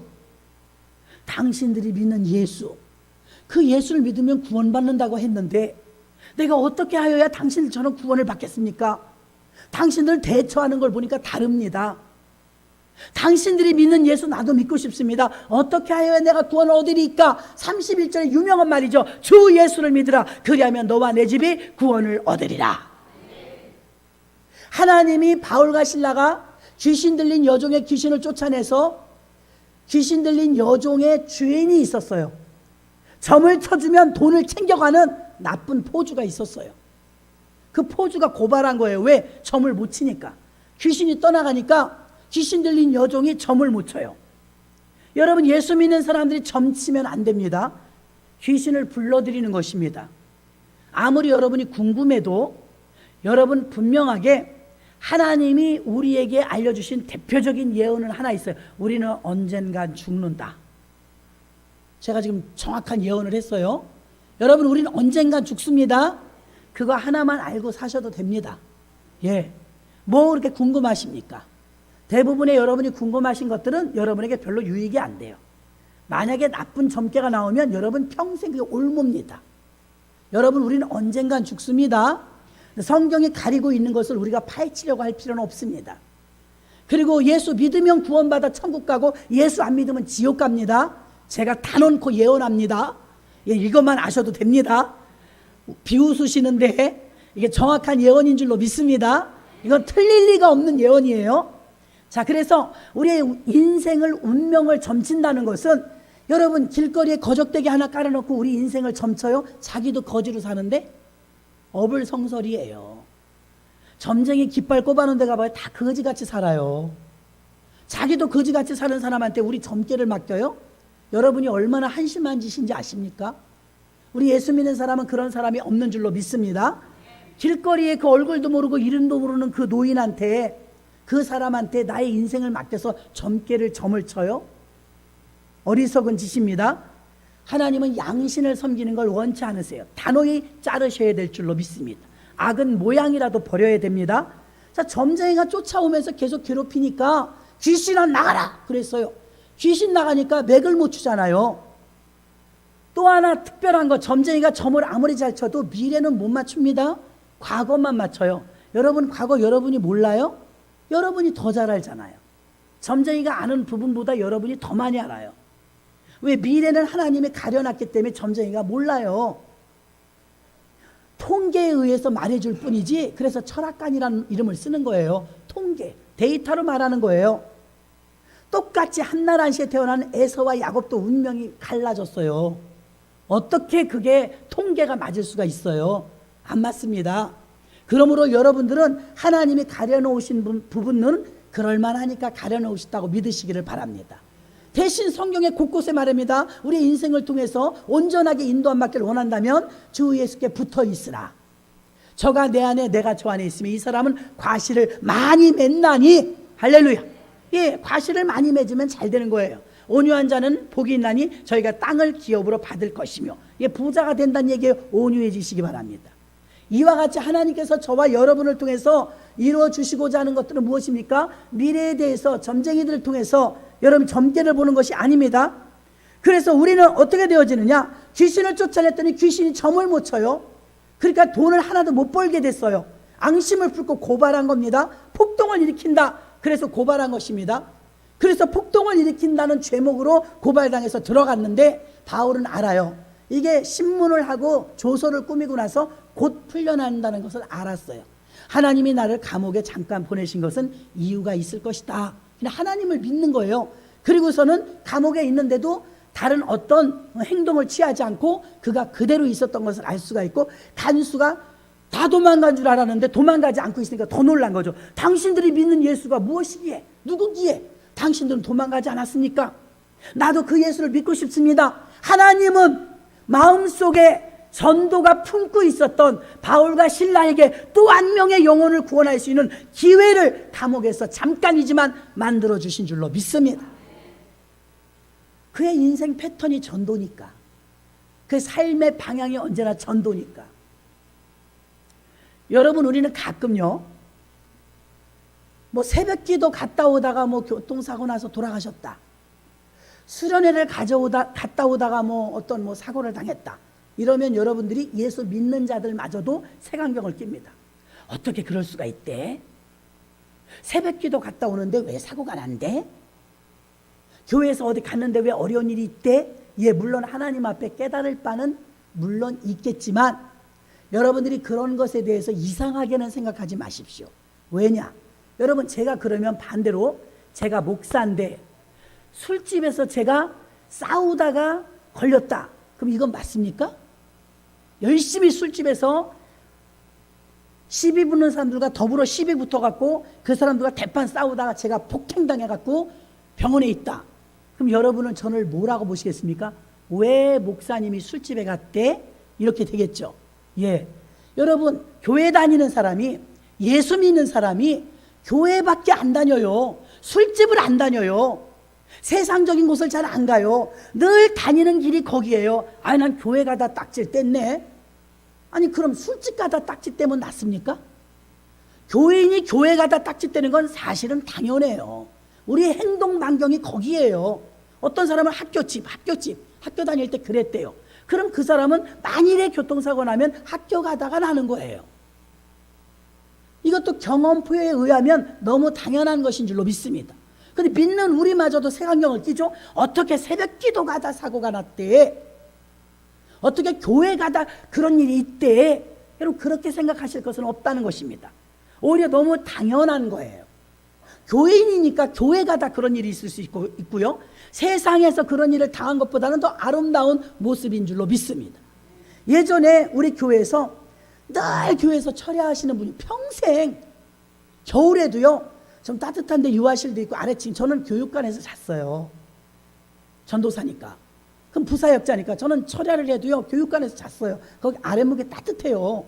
당신들이 믿는 예수, 그 예수를 믿으면 구원받는다고 했는데 내가 어떻게 하여야 당신들 저런 구원을 받겠습니까? 당신들 대처하는 걸 보니까 다릅니다. 당신들이 믿는 예수 나도 믿고 싶습니다. 어떻게 하여야 내가 구원을 얻으리까? 31절에 유명한 말이죠. 주 예수를 믿으라. 그리하면 너와 내 집이 구원을 얻으리라. 하나님이 바울과 실라가 귀신 들린 여종의 귀신을 쫓아내서 귀신 들린 여종의 주인이 있었어요. 점을 쳐주면 돈을 챙겨가는 나쁜 포주가 있었어요. 그 포주가 고발한 거예요. 왜? 점을 못 치니까. 귀신이 떠나가니까 귀신 들린 여종이 점을 못 쳐요. 여러분, 예수 믿는 사람들이 점 치면 안 됩니다. 귀신을 불러들이는 것입니다. 아무리 여러분이 궁금해도 여러분 분명하게 하나님이 우리에게 알려주신 대표적인 예언은 하나 있어요. 우리는 언젠간 죽는다. 제가 지금 정확한 예언을 했어요. 여러분, 우리는 언젠간 죽습니다. 그거 하나만 알고 사셔도 됩니다. 예, 뭐 그렇게 궁금하십니까? 대부분의 여러분이 궁금하신 것들은 여러분에게 별로 유익이 안 돼요. 만약에 나쁜 점괘가 나오면 여러분 평생 그게 올뭅니다. 여러분, 우리는 언젠간 죽습니다. 성경이 가리고 있는 것을 우리가 파헤치려고 할 필요는 없습니다. 그리고 예수 믿으면 구원받아 천국 가고 예수 안 믿으면 지옥 갑니다. 제가 단언코 예언합니다. 예, 이것만 아셔도 됩니다. 비웃으시는데 이게 정확한 예언인 줄로 믿습니다. 이건 틀릴 리가 없는 예언이에요. 자, 그래서 우리의 인생을 운명을 점친다는 것은 여러분 길거리에 거적대기 하나 깔아놓고 우리 인생을 점쳐요? 자기도 거지로 사는데? 어불성설이에요. 점쟁이 깃발 꼽아놓은 데 가봐요. 다 거지같이 살아요. 자기도 거지같이 사는 사람한테 우리 점괘를 맡겨요? 여러분이 얼마나 한심한 짓인지 아십니까? 우리 예수 믿는 사람은 그런 사람이 없는 줄로 믿습니다. 길거리에 그 얼굴도 모르고 이름도 모르는 그 노인한테, 그 사람한테 나의 인생을 맡겨서 점괘를 점을 쳐요? 어리석은 짓입니다. 하나님은 양신을 섬기는 걸 원치 않으세요. 단호히 자르셔야 될 줄로 믿습니다. 악은 모양이라도 버려야 됩니다. 자, 점쟁이가 쫓아오면서 계속 괴롭히니까 귀신아 나가라 그랬어요. 귀신 나가니까 맥을 못 추잖아요. 또 하나 특별한 거, 점쟁이가 점을 아무리 잘 쳐도 미래는 못 맞춥니다. 과거만 맞춰요. 여러분 과거 여러분이 몰라요? 여러분이 더 잘 알잖아요. 점쟁이가 아는 부분보다 여러분이 더 많이 알아요. 왜? 미래는 하나님이 가려놨기 때문에 점쟁이가 몰라요. 통계에 의해서 말해줄 뿐이지, 그래서 철학관이라는 이름을 쓰는 거예요. 통계, 데이터로 말하는 거예요. 똑같이 한날 한시에 태어난 에서와 야곱도 운명이 갈라졌어요. 어떻게 그게 통계가 맞을 수가 있어요? 안 맞습니다. 그러므로 여러분들은 하나님이 가려놓으신 부분은 그럴만하니까 가려놓으셨다고 믿으시기를 바랍니다. 대신 성경에 곳곳에 말합니다. 우리 인생을 통해서 온전하게 인도함 받기를 원한다면 주 예수께 붙어 있으라. 저가 내 안에 내가 저 안에 있으면 이 사람은 과실을 많이 맺나니, 할렐루야. 예, 과실을 많이 맺으면 잘 되는 거예요. 온유한 자는 복이 있나니 저희가 땅을 기업으로 받을 것이며, 예, 부자가 된다는 얘기에 온유해지시기 바랍니다. 이와 같이 하나님께서 저와 여러분을 통해서 이루어 주시고자 하는 것들은 무엇입니까? 미래에 대해서 점쟁이들을 통해서 여러분 점괘를 보는 것이 아닙니다. 그래서 우리는 어떻게 되어지느냐? 귀신을 쫓아냈더니 귀신이 점을 못 쳐요. 그러니까 돈을 하나도 못 벌게 됐어요. 앙심을 품고 고발한 겁니다. 폭동을 일으킨다. 그래서 고발한 것입니다. 그래서 폭동을 일으킨다는 죄목으로 고발당해서 들어갔는데 바울은 알아요. 이게 신문을 하고 조서를 꾸미고 나서 곧 풀려난다는 것을 알았어요. 하나님이 나를 감옥에 잠깐 보내신 것은 이유가 있을 것이다. 그냥 하나님을 믿는 거예요. 그리고서는 감옥에 있는데도 다른 어떤 행동을 취하지 않고 그가 그대로 있었던 것을 알 수가 있고, 간수가 다 도망간 줄 알았는데 도망가지 않고 있으니까 더 놀란 거죠. 당신들이 믿는 예수가 무엇이기에, 누구기에 당신들은 도망가지 않았습니까? 나도 그 예수를 믿고 싶습니다. 하나님은 마음속에 전도가 품고 있었던 바울과 실라에게 또 한 명의 영혼을 구원할 수 있는 기회를 감옥에서 잠깐이지만 만들어 주신 줄로 믿습니다. 그의 인생 패턴이 전도니까, 그 삶의 방향이 언제나 전도니까. 여러분, 우리는 가끔요, 뭐 새벽기도 갔다 오다가 뭐 교통사고 나서 돌아가셨다, 수련회를 갔다 오다가 뭐 어떤 뭐 사고를 당했다, 이러면 여러분들이 예수 믿는 자들마저도 색안경을 낍니다. 어떻게 그럴 수가 있대? 새벽기도 갔다 오는데 왜 사고가 난대? 교회에서 어디 갔는데 왜 어려운 일이 있대? 예, 물론 하나님 앞에 깨달을 바는 물론 있겠지만 여러분들이 그런 것에 대해서 이상하게는 생각하지 마십시오. 왜냐? 여러분, 제가 그러면 반대로 제가 목사인데 술집에서 제가 싸우다가 걸렸다. 그럼 이건 맞습니까? 열심히 술집에서 시비 붙는 사람들과 더불어 시비 붙어갖고 그 사람들과 대판 싸우다가 제가 폭행당해갖고 병원에 있다. 그럼 여러분은 저를 뭐라고 보시겠습니까? 왜 목사님이 술집에 갔대? 이렇게 되겠죠. 예, 여러분, 교회 다니는 사람이, 예수 믿는 사람이 교회밖에 안 다녀요. 술집을 안 다녀요. 세상적인 곳을 잘 안 가요. 늘 다니는 길이 거기에요. 아니, 난 교회 가다 딱질 뗐네. 아니, 그럼 술집 가다 딱지 떼면 낫습니까? 교인이 교회 가다 딱지 떼는 건 사실은 당연해요. 우리의 행동 반경이 거기에요. 어떤 사람은 학교 다닐 때 그랬대요. 그럼 그 사람은 만일에 교통사고 나면 학교 가다가 나는 거예요. 이것도 경험표에 의하면 너무 당연한 것인 줄로 믿습니다. 근데 믿는 우리마저도 색안경을 끼죠. 어떻게 새벽 기도 가다 사고가 났대? 어떻게 교회 가다 그런 일이 있대? 여러분, 그렇게 생각하실 것은 없다는 것입니다. 오히려 너무 당연한 거예요. 교인이니까 교회 가다 그런 일이 있을 수 있고요. 세상에서 그런 일을 당한 것보다는 더 아름다운 모습인 줄로 믿습니다. 예전에 우리 교회에서 늘 교회에서 철야하시는 분이 평생 겨울에도요, 좀 따뜻한데 유아실도 있고 아래층, 저는 교육관에서 잤어요. 전도사니까. 그럼 부사역자니까 저는 철야를 해도요 교육관에서 잤어요. 거기 아랫목에 따뜻해요.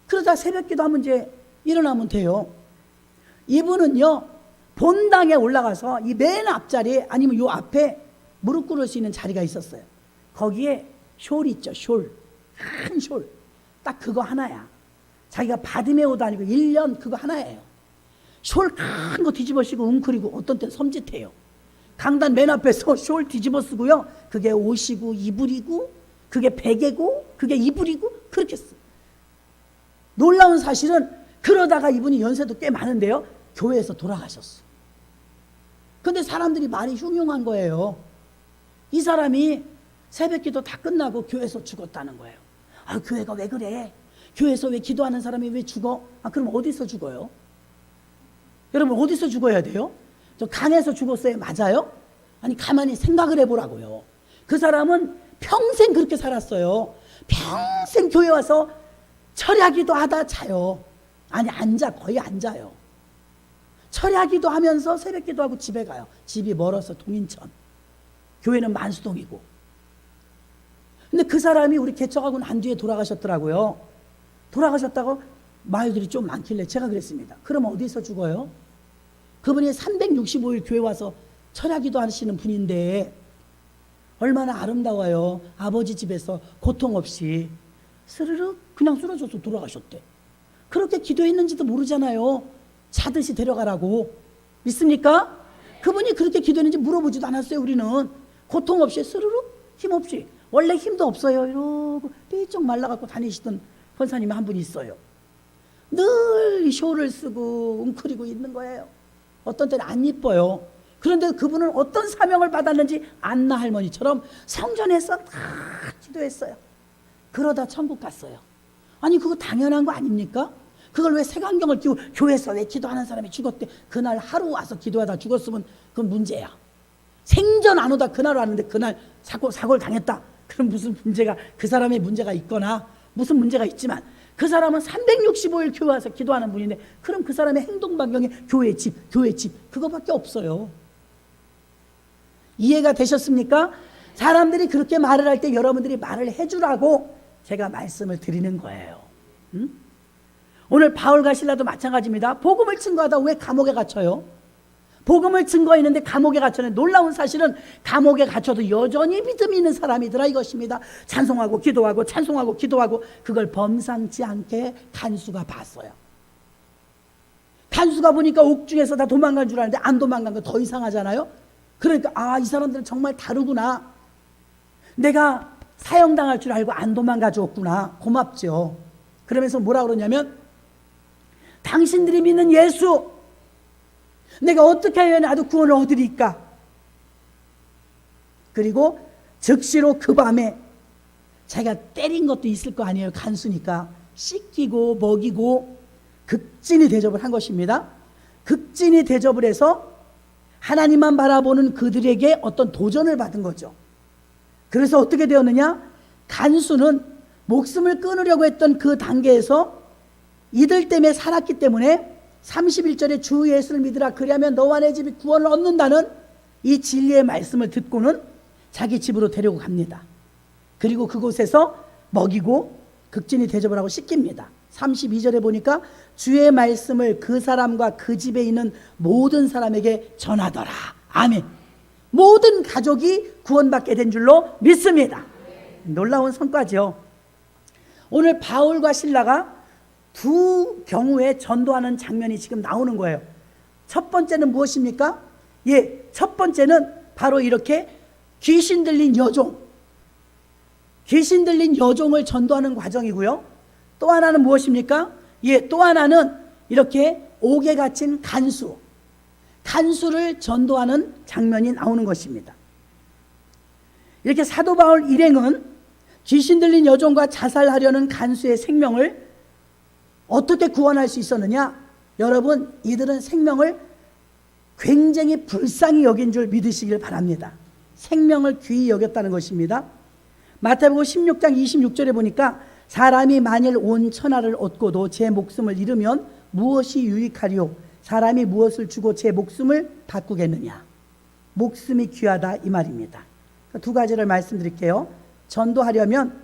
그러다 새벽기도 하면 이제 일어나면 돼요. 이분은요 본당에 올라가서 이 맨 앞자리에 아니면 요 앞에 무릎 꿇을 수 있는 자리가 있었어요. 거기에 숄 있죠. 숄, 큰 숄, 딱 그거 하나야. 자기가 받음에 오도 아니고 1년 그거 하나예요. 숄 큰 거 뒤집어 쓰고 웅크리고 어떤 때는 섬짓해요. 강단 맨 앞에서 숄 뒤집어 쓰고요, 그게 옷이고 이불이고 그게 베개고 그게 이불이고 그렇게 써. 놀라운 사실은 그러다가 이분이 연세도 꽤 많은데요 교회에서 돌아가셨어. 근데 사람들이 말이 흉흉한 거예요. 이 사람이 새벽기도 다 끝나고 교회에서 죽었다는 거예요. 아, 교회가 왜 그래? 교회에서 왜 기도하는 사람이 왜 죽어? 아, 그럼 어디서 죽어요? 여러분 어디서 죽어야 돼요? 저 강에서 죽었어요? 맞아요? 아니 가만히 생각을 해보라고요. 그 사람은 평생 그렇게 살았어요. 평생 교회 와서 철야기도 하다 자요. 아니 앉아, 거의 앉아요. 철야기도 하면서 새벽기도 하고 집에 가요. 집이 멀어서 동인천, 교회는 만수동이고. 근데 그 사람이 우리 개척하고 난 뒤에 돌아가셨더라고요. 돌아가셨다고 말들이 좀 많길래 제가 그랬습니다. 그럼 어디서 죽어요? 그분이 365일 교회 와서 철야기도 하시는 분인데 얼마나 아름다워요. 아버지 집에서 고통 없이 스르륵 그냥 쓰러져서 돌아가셨대. 그렇게 기도했는지도 모르잖아요. 자듯이 데려가라고. 믿습니까? 그분이 그렇게 기도했는지 물어보지도 않았어요. 우리는 고통 없이 스르륵 힘없이, 원래 힘도 없어요. 이러고 삐쩍 말라갖고 다니시던 권사님이 한 분이 있어요. 늘 쇼를 쓰고 웅크리고 있는 거예요. 어떤 때는 안 이뻐요. 그런데 그분은 어떤 사명을 받았는지 안나 할머니처럼 성전에서 다 기도했어요. 그러다 천국 갔어요. 아니 그거 당연한 거 아닙니까? 그걸 왜 색안경을 끼고 교회에서 왜 기도하는 사람이 죽었대? 그날 하루 와서 기도하다 죽었으면 그건 문제야. 생전 안 오다 그날 왔는데 그날 사고를 당했다. 그럼 무슨 문제가, 그 사람의 문제가 있거나 무슨 문제가 있지만 그 사람은 365일 교회 와서 기도하는 분인데 그럼 그 사람의 행동 반경에 교회 집 그거밖에 없어요. 이해가 되셨습니까? 사람들이 그렇게 말을 할 때 여러분들이 말을 해주라고 제가 말씀을 드리는 거예요. 응? 오늘 바울과 실라도 마찬가지입니다. 복음을 증거하다 왜 감옥에 갇혀요? 복음을 증거했는데 감옥에 갇혔는데 놀라운 사실은 감옥에 갇혀도 여전히 믿음이 있는 사람이더라 이것입니다. 찬송하고 기도하고 찬송하고 기도하고 그걸 범상치 않게 간수가 봤어요. 간수가 보니까 옥중에서 다 도망간 줄 알았는데 안 도망간 거 더 이상하잖아요. 그러니까 아, 이 사람들은 정말 다르구나. 내가 사형당할 줄 알고 안 도망가 줬구나. 고맙죠. 그러면서 뭐라 그러냐면 당신들이 믿는 예수 내가 어떻게 해야 나도 구원을 얻으리까? 그리고 즉시로 그 밤에 자기가 때린 것도 있을 거 아니에요. 간수니까 씻기고 먹이고 극진히 대접을 한 것입니다. 극진히 대접을 해서 하나님만 바라보는 그들에게 어떤 도전을 받은 거죠. 그래서 어떻게 되었느냐? 간수는 목숨을 끊으려고 했던 그 단계에서 이들 때문에 살았기 때문에 31절에 주 예수를 믿으라 그리하면 너와 내 집이 구원을 얻는다는 이 진리의 말씀을 듣고는 자기 집으로 데리고 갑니다. 그리고 그곳에서 먹이고 극진히 대접을 하고 씻깁니다. 32절에 보니까 주의 말씀을 그 사람과 그 집에 있는 모든 사람에게 전하더라. 아멘. 모든 가족이 구원받게 된 줄로 믿습니다. 놀라운 성과죠. 오늘 바울과 실라가 두 경우에 전도하는 장면이 지금 나오는 거예요. 첫 번째는 무엇입니까? 첫 번째는 바로 이렇게 귀신 들린 여종을 전도하는 과정이고요. 또 하나는 무엇입니까? 또 하나는 이렇게 옥에 갇힌 간수를 전도하는 장면이 나오는 것입니다. 이렇게 사도 바울 일행은 귀신 들린 여종과 자살하려는 간수의 생명을 어떻게 구원할 수 있었느냐? 여러분, 이들은 생명을 굉장히 불쌍히 여긴 줄 믿으시길 바랍니다. 생명을 귀히 여겼다는 것입니다. 마태복음 16장 26절에 보니까 사람이 만일 온 천하를 얻고도 제 목숨을 잃으면 무엇이 유익하리요? 사람이 무엇을 주고 제 목숨을 바꾸겠느냐. 목숨이 귀하다 이 말입니다. 두 가지를 말씀드릴게요. 전도하려면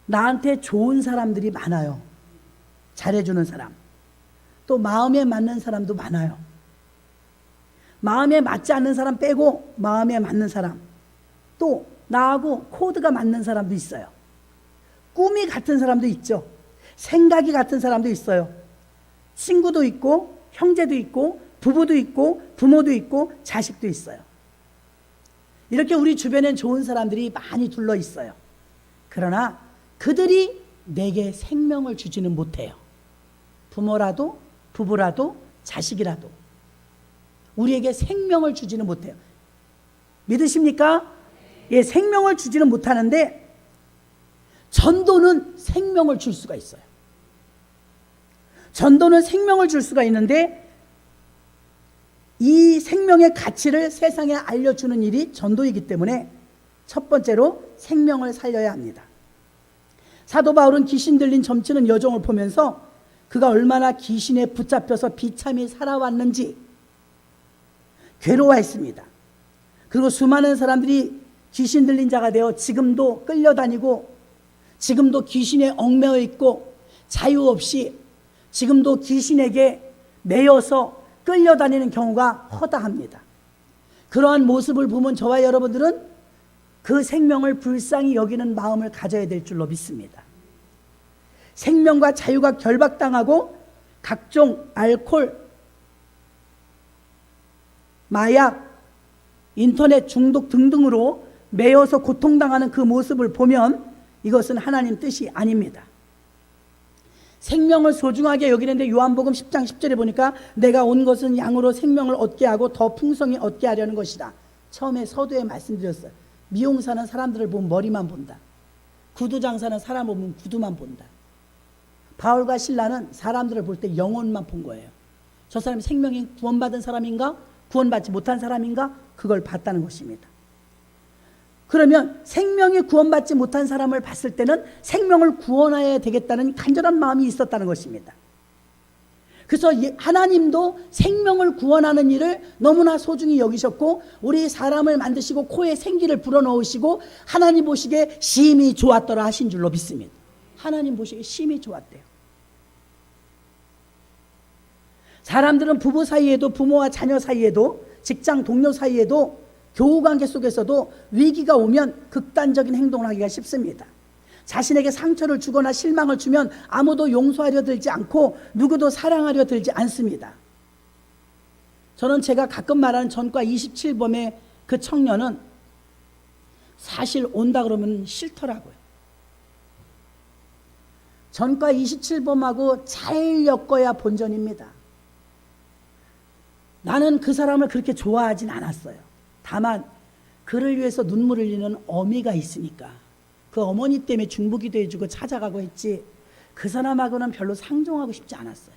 나한테 좋은 사람들이 많아요. 잘해주는 사람. 또 마음에 맞는 사람도 많아요. 마음에 맞지 않는 사람 빼고 마음에 맞는 사람. 또 나하고 코드가 맞는 사람도 있어요. 꿈이 같은 사람도 있죠. 생각이 같은 사람도 있어요. 친구도 있고 형제도 있고 부부도 있고 부모도 있고 자식도 있어요. 이렇게 우리 주변엔 좋은 사람들이 많이 둘러 있어요. 그러나 그들이 내게 생명을 주지는 못해요. 부모라도 부부라도 자식이라도 우리에게 생명을 주지는 못해요. 믿으십니까? 예, 생명을 주지는 못하는데 전도는 생명을 줄 수가 있어요. 전도는 생명을 줄 수가 있는데 이 생명의 가치를 세상에 알려주는 일이 전도이기 때문에 첫 번째로 생명을 살려야 합니다. 사도 바울은 귀신 들린 점치는 여종을 보면서 그가 얼마나 귀신에 붙잡혀서 비참히 살아왔는지 괴로워했습니다. 그리고 수많은 사람들이 귀신 들린 자가 되어 지금도 끌려다니고 지금도 귀신에 얽매여 있고 자유 없이 지금도 귀신에게 매여서 끌려다니는 경우가 허다합니다. 그러한 모습을 보면 저와 여러분들은 그 생명을 불쌍히 여기는 마음을 가져야 될 줄로 믿습니다. 생명과 자유가 결박당하고 각종 알코올, 마약, 인터넷 중독 등등으로 매여서 고통당하는 그 모습을 보면 이것은 하나님 뜻이 아닙니다. 생명을 소중하게 여기는데 요한복음 10장 10절에 보니까 내가 온 것은 양으로 생명을 얻게 하고 더 풍성히 얻게 하려는 것이다. 처음에 서두에 말씀드렸어요. 미용사는 사람들을 보면 머리만 본다. 구두 장사는 사람을 보면 구두만 본다. 바울과 실라는 사람들을 볼 때 영혼만 본 거예요. 저 사람이 생명이 구원받은 사람인가? 구원받지 못한 사람인가? 그걸 봤다는 것입니다. 그러면 생명이 구원받지 못한 사람을 봤을 때는 생명을 구원해야 되겠다는 간절한 마음이 있었다는 것입니다. 그래서 하나님도 생명을 구원하는 일을 너무나 소중히 여기셨고 우리 사람을 만드시고 코에 생기를 불어넣으시고 하나님 보시기에 심히 좋았더라 하신 줄로 믿습니다. 하나님 보시기에 심히 좋았대요. 사람들은 부부 사이에도 부모와 자녀 사이에도 직장 동료 사이에도 교우관계 속에서도 위기가 오면 극단적인 행동을 하기가 쉽습니다. 자신에게 상처를 주거나 실망을 주면 아무도 용서하려 들지 않고 누구도 사랑하려 들지 않습니다. 저는 제가 가끔 말하는 전과 27범의 그 청년은 사실 온다 그러면 싫더라고요. 전과 27범하고 잘 엮어야 본전입니다. 나는 그 사람을 그렇게 좋아하진 않았어요. 다만 그를 위해서 눈물을 흘리는 어미가 있으니까 그 어머니 때문에 중보기도 해주고 찾아가고 했지 그 사람하고는 별로 상종하고 싶지 않았어요.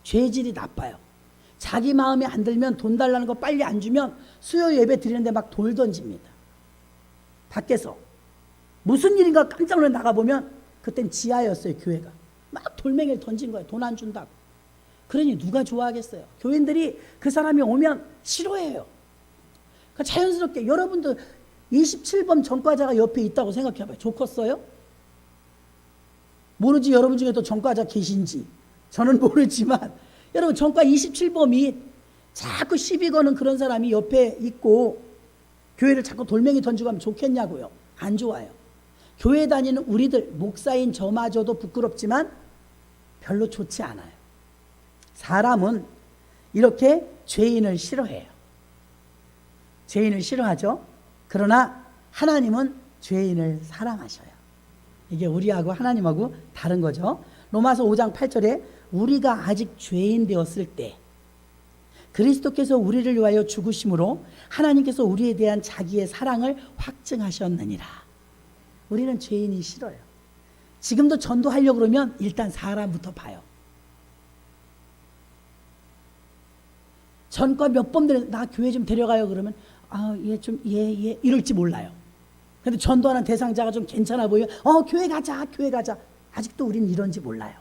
죄질이 나빠요. 자기 마음에 안 들면 돈 달라는 거 빨리 안 주면 수요 예배 드리는데 막 돌 던집니다. 밖에서 무슨 일인가 깜짝 놀라 나가보면 그땐 지하였어요. 교회가 막 돌멩이를 던진 거예요. 돈 안 준다고. 그러니 누가 좋아하겠어요. 교인들이 그 사람이 오면 싫어해요. 그러니까 자연스럽게 여러분도 27번 전과자가 옆에 있다고 생각해봐요. 좋겠어요? 모르지 여러분 중에도 전과자 계신지. 저는 모르지만 여러분 전과 27범이 자꾸 시비 거는 그런 사람이 옆에 있고 교회를 자꾸 돌멩이 던지고 하면 좋겠냐고요. 안 좋아요. 교회 다니는 우리들 목사인 저마저도 부끄럽지만 별로 좋지 않아요. 사람은 이렇게 죄인을 싫어해요. 죄인을 싫어하죠. 그러나 하나님은 죄인을 사랑하셔요. 이게 우리하고 하나님하고 다른 거죠. 로마서 5장 8절에 우리가 아직 죄인 되었을 때 그리스도께서 우리를 위하여 죽으심으로 하나님께서 우리에 대한 자기의 사랑을 확증하셨느니라. 우리는 죄인이 싫어요. 지금도 전도하려고 그러면 일단 사람부터 봐요. 전과 몇 번 나 교회 좀 데려가요 그러면 얘 이럴지 몰라요. 근데 전도하는 대상자가 좀 괜찮아 보이면 교회 가자. 아직도 우리는 이런지 몰라요.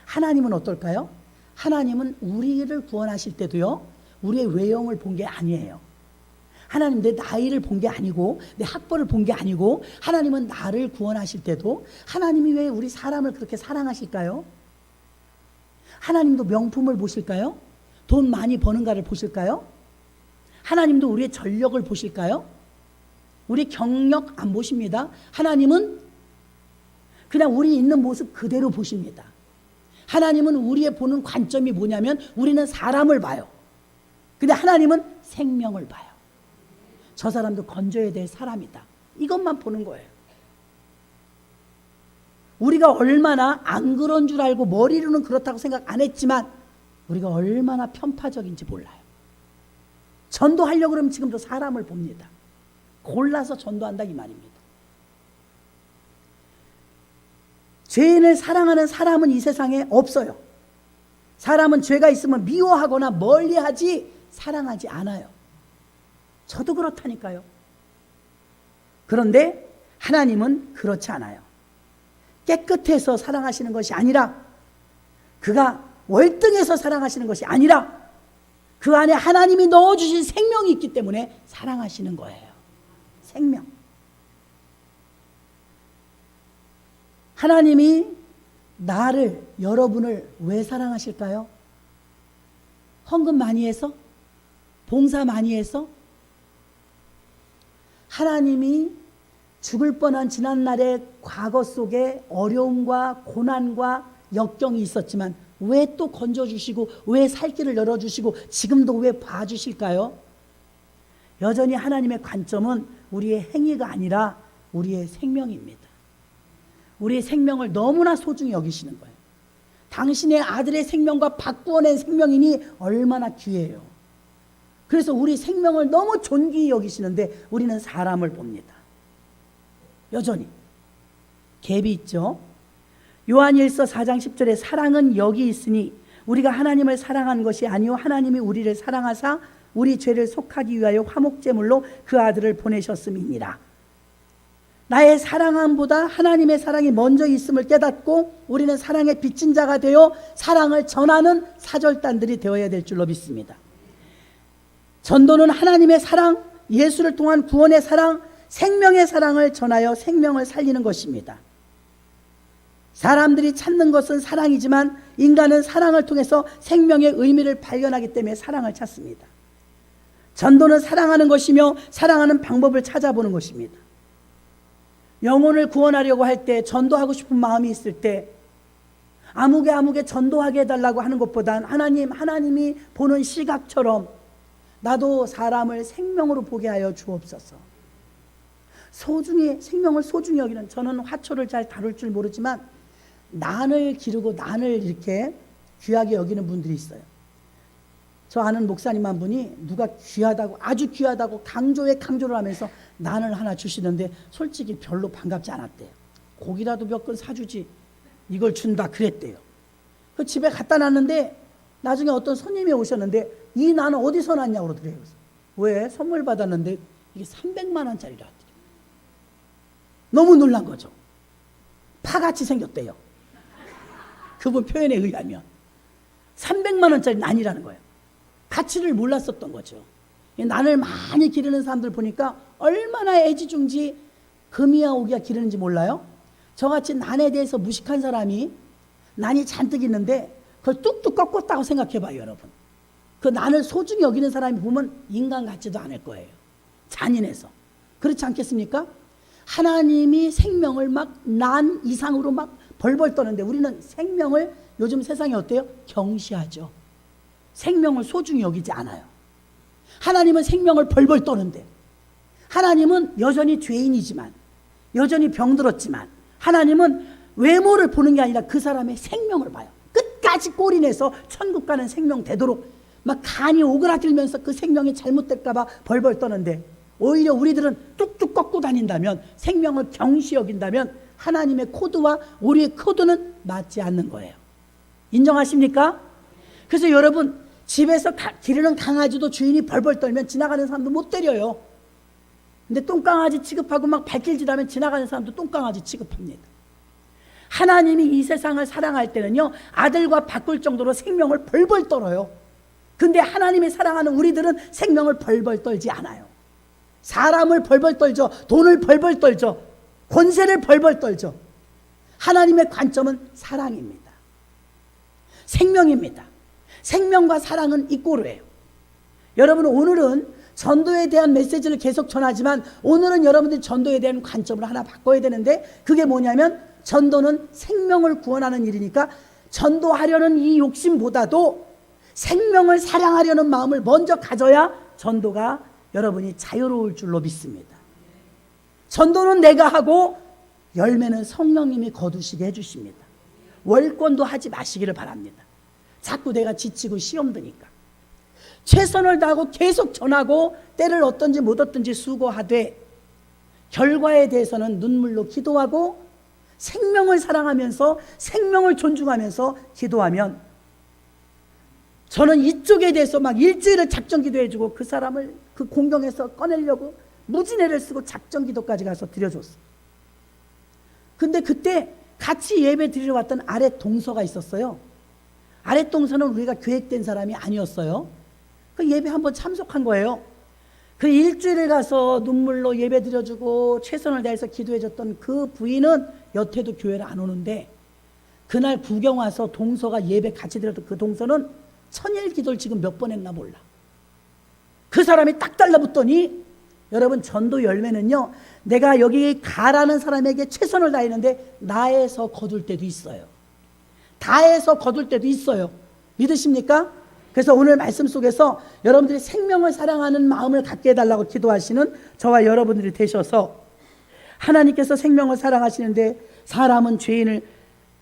하나님은 어떨까요? 하나님은 우리를 구원하실 때도요, 우리의 외형을 본 게 아니에요. 하나님 내 나이를 본 게 아니고 내 학벌을 본 게 아니고, 하나님은 나를 구원하실 때도 하나님이 왜 우리 사람을 그렇게 사랑하실까요? 하나님도 명품을 보실까요? 돈 많이 버는가를 보실까요? 하나님도 우리의 전력을 보실까요? 우리 경력 안 보십니다. 하나님은 그냥 우리 있는 모습 그대로 보십니다. 하나님은 우리의 보는 관점이 뭐냐면 우리는 사람을 봐요. 근데 하나님은 생명을 봐요. 저 사람도 건져야 될 사람이다. 이것만 보는 거예요. 우리가 얼마나 안 그런 줄 알고 머리로는 그렇다고 생각 안 했지만 우리가 얼마나 편파적인지 몰라요. 전도하려고 그러면 지금도 사람을 봅니다. 골라서 전도한다 이 말입니다. 죄인을 사랑하는 사람은 이 세상에 없어요. 사람은 죄가 있으면 미워하거나 멀리하지 사랑하지 않아요. 저도 그렇다니까요. 그런데 하나님은 그렇지 않아요. 깨끗해서 사랑하시는 것이 아니라, 그가 월등해서 사랑하시는 것이 아니라, 그 안에 하나님이 넣어주신 생명이 있기 때문에 사랑하시는 거예요. 생명. 하나님이 나를, 여러분을 왜 사랑하실까요? 헌금 많이 해서? 봉사 많이 해서? 하나님이 죽을 뻔한 지난날의 과거 속에 어려움과 고난과 역경이 있었지만 왜 또 건져주시고 왜 살 길을 열어주시고 지금도 왜 봐주실까요? 여전히 하나님의 관점은 우리의 행위가 아니라 우리의 생명입니다. 우리의 생명을 너무나 소중히 여기시는 거예요. 당신의 아들의 생명과 바꾸어낸 생명이니 얼마나 귀해요. 그래서 우리 생명을 너무 존귀히 여기시는데 우리는 사람을 봅니다. 여전히 갭이 있죠. 요한일서 4장 10절에 사랑은 여기 있으니 우리가 하나님을 사랑한 것이 아니요 하나님이 우리를 사랑하사 우리 죄를 속하기 위하여 화목제물로 그 아들을 보내셨음이니라. 나의 사랑함보다 하나님의 사랑이 먼저 있음을 깨닫고 우리는 사랑의 빚진 자가 되어 사랑을 전하는 사절단들이 되어야 될 줄로 믿습니다. 전도는 하나님의 사랑, 예수를 통한 구원의 사랑, 생명의 사랑을 전하여 생명을 살리는 것입니다. 사람들이 찾는 것은 사랑이지만 인간은 사랑을 통해서 생명의 의미를 발견하기 때문에 사랑을 찾습니다. 전도는 사랑하는 것이며 사랑하는 방법을 찾아보는 것입니다. 영혼을 구원하려고 할 때, 전도하고 싶은 마음이 있을 때 아무개 전도하게 해달라고 하는 것보단 하나님이 보는 시각처럼 나도 사람을 생명으로 보게 하여 주옵소서. 생명을 소중히 여기는, 저는 화초를 잘 다룰 줄 모르지만 난을 기르고 난을 이렇게 귀하게 여기는 분들이 있어요. 저 아는 목사님 한 분이 누가 귀하다고, 아주 귀하다고 강조를 하면서 난을 하나 주시는데 솔직히 별로 반갑지 않았대요. 고기라도 몇 건 사주지 이걸 준다 그랬대요. 그 집에 갖다 놨는데 나중에 어떤 손님이 오셨는데 이 난은 어디서 났냐고 그러더래요. 왜? 선물 받았는데 이게 300만 원짜리라. 너무 놀란 거죠. 파같이 생겼대요. 그분 표현에 의하면 300만 원짜리 난이라는 거예요. 가치를 몰랐었던 거죠. 난을 많이 기르는 사람들 보니까 얼마나 애지중지 금이야 오기야 기르는지 몰라요. 저같이 난에 대해서 무식한 사람이 난이 잔뜩 있는데 그걸 뚝뚝 꺾었다고 생각해봐요, 여러분. 그 난을 소중히 여기는 사람이 보면 인간 같지도 않을 거예요. 잔인해서. 그렇지 않겠습니까? 하나님이 생명을 막 난 이상으로 막 벌벌 떠는데 우리는 생명을 요즘 세상이 어때요? 경시하죠. 생명을 소중히 여기지 않아요. 하나님은 생명을 벌벌 떠는데, 하나님은 여전히 죄인이지만, 여전히 병들었지만, 하나님은 외모를 보는 게 아니라 그 사람의 생명을 봐요. 끝까지 꼬리내서 천국 가는 생명 되도록 막 간이 오그라들면서 그 생명이 잘못될까 봐 벌벌 떠는데, 오히려 우리들은 뚝뚝 꺾고 다닌다면, 생명을 경시 여긴다면 하나님의 코드와 우리의 코드는 맞지 않는 거예요. 인정하십니까? 그래서 여러분, 집에서 기르는 강아지도 주인이 벌벌 떨면 지나가는 사람도 못 때려요. 근데 똥강아지 취급하고 막 발길질하면 지나가는 사람도 똥강아지 취급합니다. 하나님이 이 세상을 사랑할 때는요, 아들과 바꿀 정도로 생명을 벌벌 떨어요. 근데 하나님이 사랑하는 우리들은 생명을 벌벌 떨지 않아요. 사람을 벌벌 떨죠. 돈을 벌벌 떨죠. 권세를 벌벌 떨죠. 하나님의 관점은 사랑입니다. 생명입니다. 생명과 사랑은 이꼬르예요. 여러분, 오늘은 전도에 대한 메시지를 계속 전하지만 오늘은 여러분들이 전도에 대한 관점을 하나 바꿔야 되는데, 그게 뭐냐면 전도는 생명을 구원하는 일이니까 전도하려는 이 욕심보다도 생명을 사랑하려는 마음을 먼저 가져야 전도가 여러분이 자유로울 줄로 믿습니다. 전도는 내가 하고 열매는 성령님이 거두시게 해주십니다. 월권도 하지 마시기를 바랍니다. 자꾸 내가 지치고 시험 드니까. 최선을 다하고 계속 전하고 때를 얻든지 못 얻든지 수고하되 결과에 대해서는 눈물로 기도하고 생명을 사랑하면서 생명을 존중하면서 기도하면, 저는 이쪽에 대해서 막 일주일을 작전 기도해주고 그 사람을 그 공경에서 꺼내려고 무진애를 쓰고 작전 기도까지 가서 드려줬어요. 근데 그때 같이 예배 드리러 왔던 아랫 동서가 있었어요. 아랫 동서는 우리가 계획된 사람이 아니었어요. 그 예배 한번 참석한 거예요. 그 일주일에 가서 눈물로 예배 드려주고 최선을 다해서 기도해줬던 그 부인은 여태도 교회를 안 오는데, 그날 구경 와서 동서가 예배 같이 드렸던 그 동서는 천일 기도를 지금 몇 번 했나 몰라. 그 사람이 딱 달라붙더니, 여러분, 전도 열매는요, 내가 여기 가라는 사람에게 최선을 다했는데 나에서 거둘 때도 있어요. 다해서 거둘 때도 있어요. 믿으십니까? 그래서 오늘 말씀 속에서 여러분들이 생명을 사랑하는 마음을 갖게 해달라고 기도하시는 저와 여러분들이 되셔서, 하나님께서 생명을 사랑하시는데 사람은 죄인을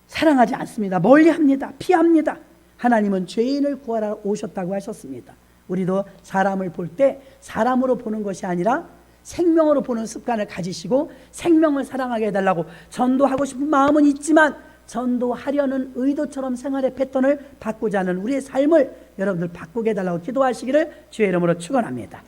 사랑하지 않습니다. 멀리합니다. 피합니다. 하나님은 죄인을 구하러 오셨다고 하셨습니다. 우리도 사람을 볼 때 사람으로 보는 것이 아니라 생명으로 보는 습관을 가지시고 생명을 사랑하게 해달라고, 전도하고 싶은 마음은 있지만 전도하려는 의도처럼 생활의 패턴을 바꾸지 않는 우리의 삶을 여러분들 바꾸게 해달라고 기도하시기를 주의 이름으로 축원합니다.